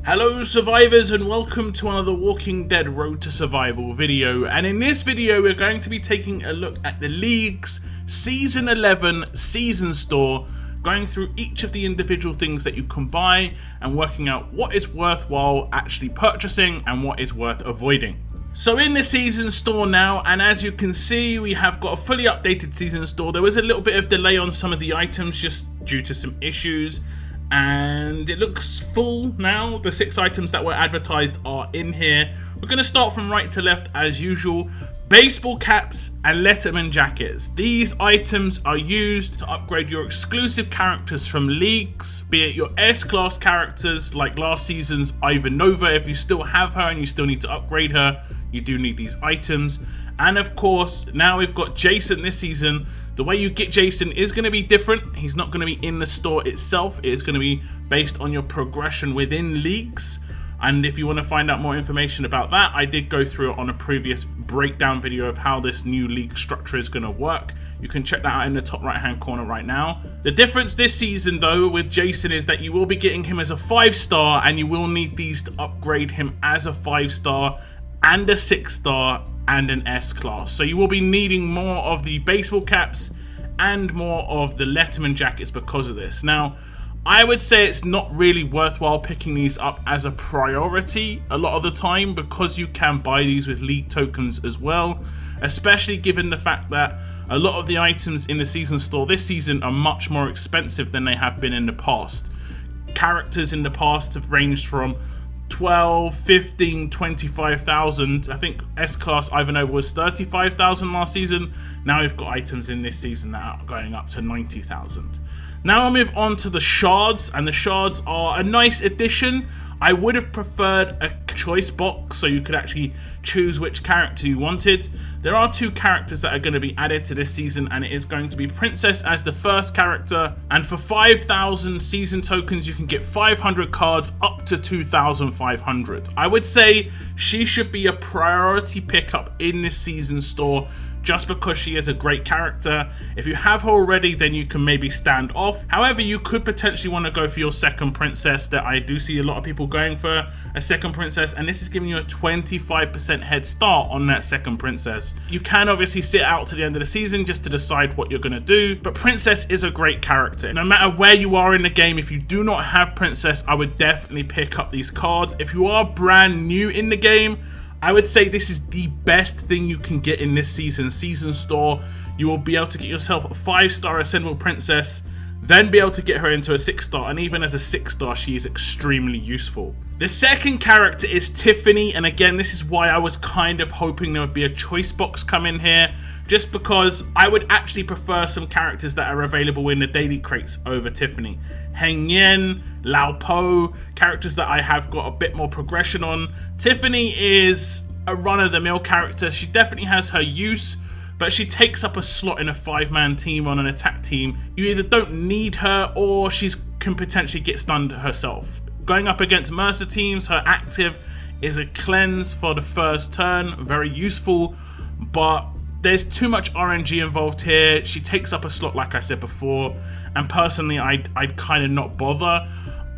Hello survivors and welcome to another Walking Dead Road to Survival video, and in this video we're going to be taking a look at the League's Season 11 Season Store, going through each of the individual things that you can buy and working out what is worthwhile actually purchasing and what is worth avoiding. So in the Season Store now, and as you can see we have got a fully updated Season Store. There was a little bit of delay on some of the items just due to some issues, and it looks full now. The 6 items that were advertised are in here. We're going to start from right to left as usual. Baseball caps and Letterman jackets. These items are used to upgrade your exclusive characters from leagues, be it your S-class characters like last season's Ivanova. If you still have her and you still need to upgrade her, you do need these items. And of course, now we've got Jason this season. The way you get Jason is going to be different. He's not going to be in the store itself. It is going to be based on your progression within leagues. And if you want to find out more information about that, I did go through it on a previous breakdown video of how this new league structure is going to work. You can check that out in the top right hand corner right now. The difference this season though with Jason is that you will be getting him as a 5-star, and you will need these to upgrade him as a 5-star and a 6-star and an S-class. So you will be needing more of the baseball caps and more of the Letterman jackets because of this. Now, I would say it's not really worthwhile picking these up as a priority a lot of the time, because you can buy these with league tokens as well, especially given the fact that a lot of the items in the season store this season are much more expensive than they have been in the past. Characters in the past have ranged from 12, 15, 25,000. I think S-Class Ivanova was 35,000 last season. Now we've got items in this season that are going up to 90,000. Now I'll move on to the shards, and the shards are a nice addition. I would have preferred a choice box so you could actually choose which character you wanted. There are 2 characters that are going to be added to this season, and it is going to be Princess as the first character, and for 5,000 season tokens you can get 500 cards up to 2,500. I would say she should be a priority pickup in this season store, just because she is a great character. If you have her already, then you can maybe stand off. However, you could potentially want to go for your second princess. That I do see a lot of people going for a second princess, and this is giving you a 25% head start on that second princess. You can obviously sit out to the end of the season just to decide what you're going to do, but Princess is a great character. No matter where you are in the game, if you do not have Princess, I would definitely pick up these cards. If you are brand new in the game, I would say this is the best thing you can get in this season store. You will be able to get yourself a 5-star Ascendable Princess, then be able to get her into a 6-star, and even as a 6-star she is extremely useful. The second character is Tiffany, and again this is why I was kind of hoping there would be a choice box come in here, just because I would actually prefer some characters that are available in the daily crates over Tiffany. Heng Yen, Lao Po, characters that I have got a bit more progression on. Tiffany is a run-of-the-mill character. She definitely has her use, but she takes up a slot in a 5-man team on an attack team. You either don't need her or she can potentially get stunned herself. Going up against Mercer teams, her active is a cleanse for the first turn, very useful, but there's too much RNG involved here. She takes up a slot like I said before, and personally I'd kind of not bother.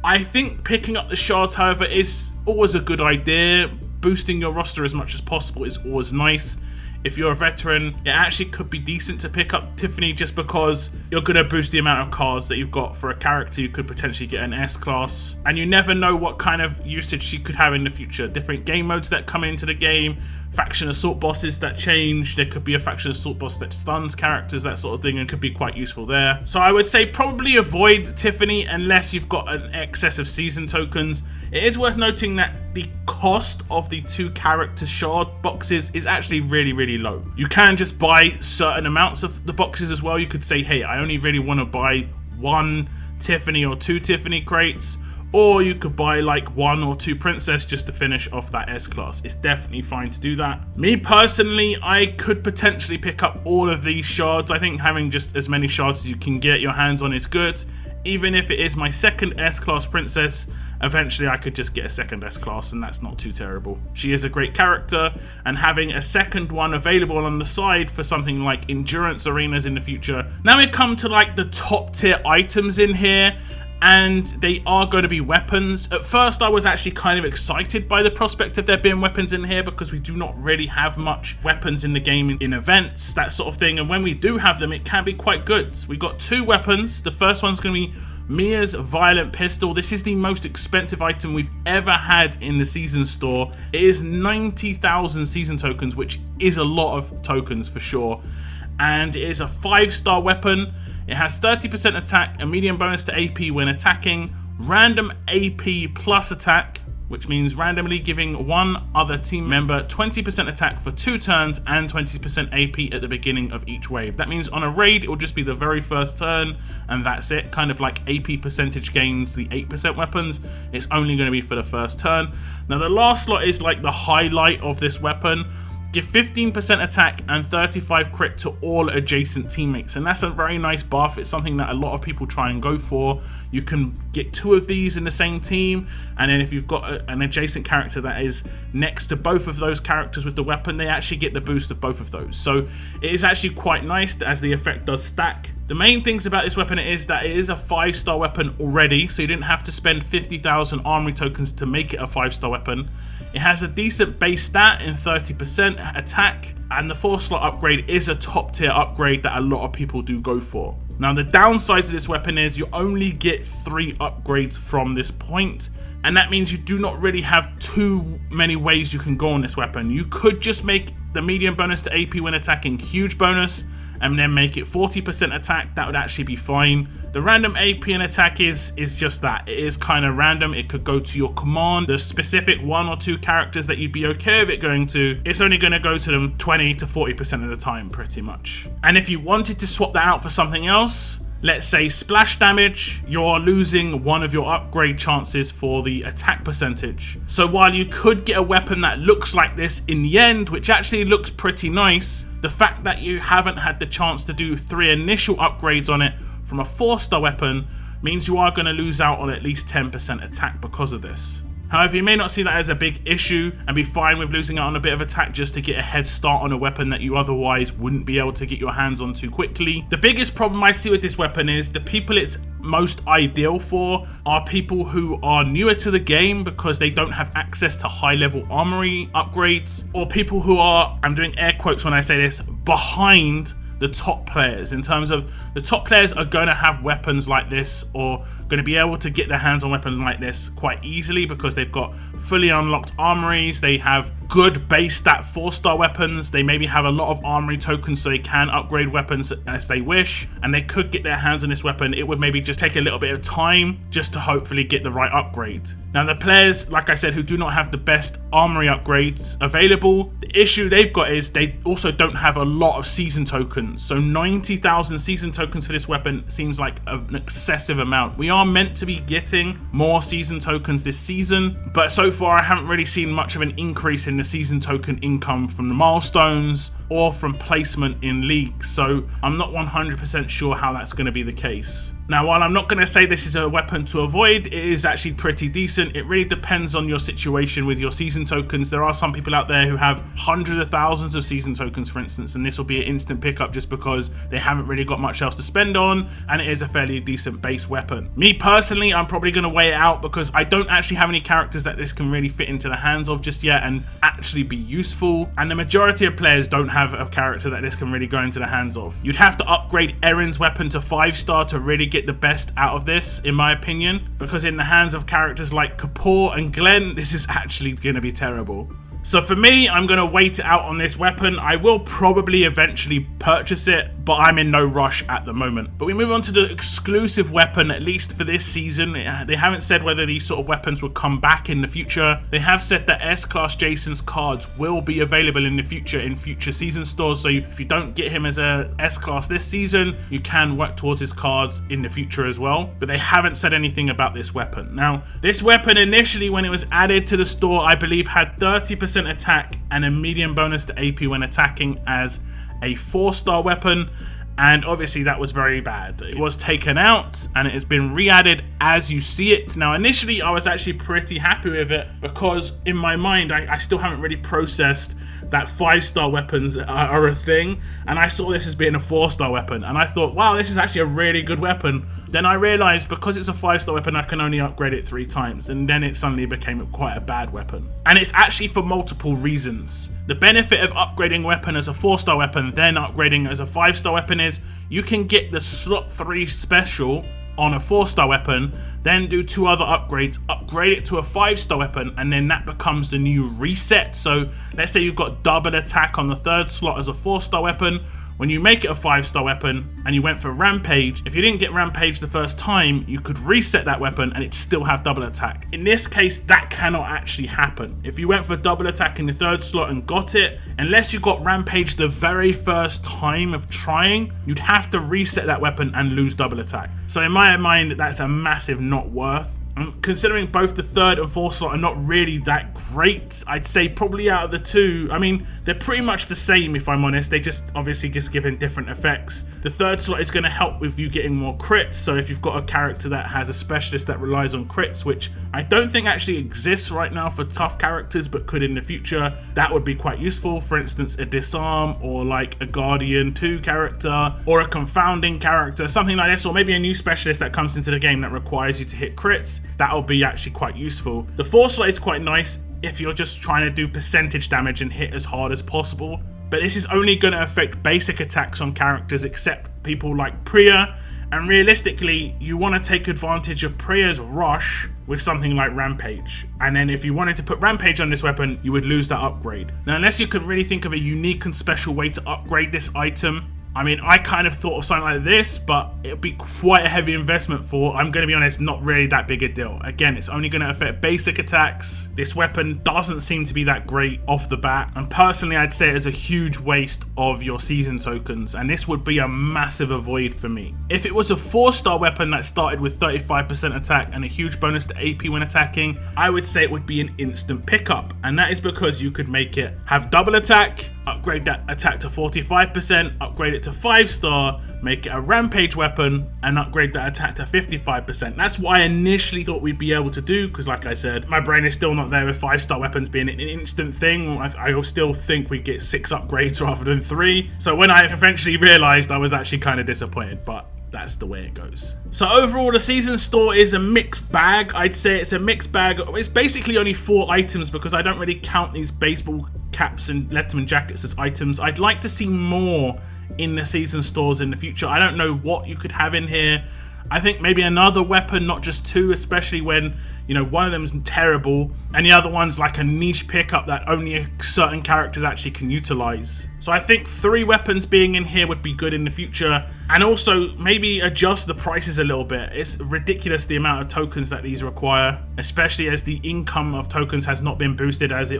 I think picking up the shards, however, is always a good idea. Boosting your roster as much as possible is always nice. If you're a veteran, it actually could be decent to pick up Tiffany, just because you're going to boost the amount of cards that you've got for a character. You could potentially get an S-class, and you never know what kind of usage she could have in the future. Different game modes that come into the game, faction assault bosses that change. There could be a faction assault boss that stuns characters, that sort of thing, and could be quite useful there. So I would say probably avoid Tiffany unless you've got an excess of season tokens. It is worth noting that the cost of the 2 character shard boxes is actually really low. You can just buy certain amounts of the boxes as well. You could say, hey, I only really want to buy 1 Tiffany or 2 Tiffany crates, or you could buy like 1 or 2 Princess just to finish off that S-class. It's definitely fine to do that. Me personally, I could potentially pick up all of these shards. I think having just as many shards as you can get your hands on is good. Even if it is my second S-class Princess, eventually I could just get a second S-class, and that's not too terrible. She is a great character, and having a second one available on the side for something like endurance arenas in the future. Now we come to like the top tier items in here, and they are going to be weapons. At first I was actually kind of excited by the prospect of there being weapons in here, because we do not really have much weapons in the game in events, that sort of thing, and when we do have them it can be quite good. We got 2 weapons. The first one's going to be Meara's violent pistol. This is the most expensive item we've ever had in the season store. It is 90,000 season tokens, which is a lot of tokens for sure, and it is a 5-star weapon. It has 30% attack, a medium bonus to AP when attacking, random AP plus attack, which means randomly giving one other team member 20% attack for 2 turns and 20% AP at the beginning of each wave. That means on a raid it will just be the very first turn and that's it, kind of like AP percentage gains, the 8% weapons. It's only going to be for the first turn. Now the last slot is like the highlight of this weapon. Give 15% attack and 35 crit to all adjacent teammates, and that's a very nice buff. It's something that a lot of people try and go for. You can get 2 of these in the same team, and then if you've got an adjacent character that is next to both of those characters with the weapon, they actually get the boost of both of those. So it is actually quite nice as the effect does stack. The main things about this weapon is that it is a 5-star weapon already, so you didn't have to spend 50,000 armory tokens to make it a 5-star weapon. It has a decent base stat in 30% attack, and the 4-slot upgrade is a top tier upgrade that a lot of people do go for. Now the downsides of this weapon is you only get 3 upgrades from this point, and that means you do not really have too many ways you can go on this weapon. You could just make the medium bonus to AP when attacking huge bonus, and then make it 40% attack. That would actually be fine. The random AP and attack is just that. It is kind of random. It could go to your command. The specific 1 or 2 characters that you'd be okay with it going to, it's only going to go to them 20 to 40% of the time pretty much. And if you wanted to swap that out for something else, let's say splash damage, you're losing one of your upgrade chances for the attack percentage. So while you could get a weapon that looks like this in the end, which actually looks pretty nice, the fact that you haven't had the chance to do 3 initial upgrades on it from a 4-star weapon means you are going to lose out on at least 10% attack because of this. However, you may not see that as a big issue and be fine with losing out on a bit of attack just to get a head start on a weapon that you otherwise wouldn't be able to get your hands on too quickly. The biggest problem I see with this weapon is the people it's most ideal for are people who are newer to the game because they don't have access to high-level armory upgrades, or people who are, I'm doing air quotes when I say this, behind the top players. In terms of the top players are going to have weapons like this, or going to be able to get their hands on weapons like this quite easily because they've got fully unlocked armories, they have good base stat 4-star weapons, they maybe have a lot of armory tokens so they can upgrade weapons as they wish, and they could get their hands on this weapon. It would maybe just take a little bit of time just to hopefully get the right upgrade. Now the players, like I said, who do not have the best armory upgrades available, the issue they've got is they also don't have a lot of season tokens. So 90,000 season tokens for this weapon seems like an excessive amount. We are meant to be getting more season tokens this season, but so far I haven't really seen much of an increase in the season token income from the milestones or from placement in leagues, so I'm not 100% sure how that's going to be the case. Now, while I'm not going to say this is a weapon to avoid, it is actually pretty decent. It really depends on your situation with your season tokens. There are some people out there who have hundreds of thousands of season tokens, for instance, and this will be an instant pickup just because they haven't really got much else to spend on, and it is a fairly decent base weapon. Me personally, I'm probably going to weigh it out because I don't actually have any characters that this can really fit into the hands of just yet and actually be useful, and the majority of players don't have a character that this can really go into the hands of. You'd have to upgrade Erin's weapon to 5-star to really get the best out of this, in my opinion, because in the hands of characters like Kapoor and Glenn, this is actually going to be terrible. So for me, I'm going to wait it out on this weapon. I will probably eventually purchase it, but I'm in no rush at the moment. But we move on to the exclusive weapon, at least for this season. They haven't said whether these sort of weapons will come back in the future. They have said that S-Class Jason's cards will be available in the future in future season stores. So if you don't get him as a S-Class this season, you can work towards his cards in the future as well. But they haven't said anything about this weapon. Now, this weapon initially, when it was added to the store, I believe had 30% attack and a medium bonus to AP when attacking as a 4-star weapon, and obviously that was very bad. It was taken out and it has been re-added as you see it. Now initially I was actually pretty happy with it because in my mind I still haven't really processed that 5-star weapons are a thing, and I saw this as being a 4-star weapon and I thought, wow, this is actually a really good weapon. Then I realized because it's a 5-star weapon I can only upgrade it 3 times, and then it suddenly became quite a bad weapon. And it's actually for multiple reasons. The benefit of upgrading a weapon as a 4-star weapon then upgrading as a 5-star weapon is you can get the slot 3 special on a 4-star weapon, then do 2 other upgrades, upgrade it to a 5-star weapon, and then that becomes the new reset. So let's say you've got double attack on the 3rd slot as a 4-star weapon. When you make it a 5-star weapon and you went for Rampage, if you didn't get Rampage the first time, you could reset that weapon and it'd still have double attack. In this case, that cannot actually happen. If you went for double attack in the 3rd slot and got it, unless you got Rampage the very first time of trying, you'd have to reset that weapon and lose double attack. So in my mind, that's a massive not worth. Considering both the 3rd and 4th slot are not really that great, I'd say probably out of the 2, I mean, they're pretty much the same if I'm honest. They just obviously just given different effects. The 3rd slot is going to help with you getting more crits, so if you've got a character that has a specialist that relies on crits, which I don't think actually exists right now for tough characters but could in the future, that would be quite useful. For instance, a Disarm or like a Guardian 2 character or a Confounding character, something like this, or maybe a new specialist that comes into the game that requires you to hit crits. That'll be actually quite useful. The 4 slot is quite nice if you're just trying to do percentage damage and hit as hard as possible, but this is only going to affect basic attacks on characters except people like Priya, and realistically you want to take advantage of Priya's rush with something like Rampage, and then if you wanted to put Rampage on this weapon you would lose that upgrade. Now unless you can really think of a unique and special way to upgrade this item, I mean, I kind of thought of something like this, but it would be quite a heavy investment for, I'm going to be honest, not really that big a deal. Again, it's only going to affect basic attacks. This weapon doesn't seem to be that great off the bat, and personally I'd say it's a huge waste of your season tokens, and this would be a massive avoid for me. If it was a 4-star weapon that started with 35% attack and a huge bonus to AP when attacking, I would say it would be an instant pickup, and that is because you could make it have double attack, upgrade that attack to 45%, upgrade it to 5-star, make it a Rampage weapon, and upgrade that attack to 55%. That's what I initially thought we'd be able to do, because like I said, my brain is still not there with 5-star weapons being an instant thing. I still think we get 6 upgrades rather than 3. So when I eventually realized, I was actually kind of disappointed, but that's the way it goes. So overall, the season store is a mixed bag. I'd say it's a mixed bag. It's basically only 4 items because I don't really count these baseball caps and Letterman jackets as items. I'd like to see more in the season stores in the future. I don't know what you could have in here. I think maybe another weapon, not just 2, especially when, you know, one of them's terrible and the other one's like a niche pickup that only certain characters actually can utilize. So I think 3 weapons being in here would be good in the future, and also maybe adjust the prices a little bit. It's ridiculous the amount of tokens that these require, especially as the income of tokens has not been boosted like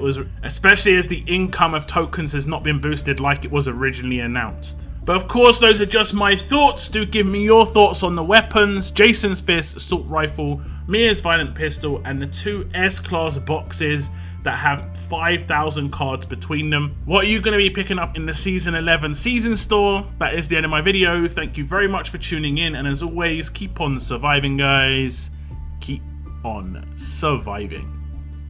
it was originally announced. But of course, those are just my thoughts. Do give me your thoughts on the weapons: Jason's Fist assault rifle, Meara's violent pistol, and the 2 S-class boxes that have 5,000 cards between them. What are you going to be picking up in the Season 11 season store? That is the end of my video. Thank you very much for tuning in, and as always, keep on surviving, guys. Keep on surviving.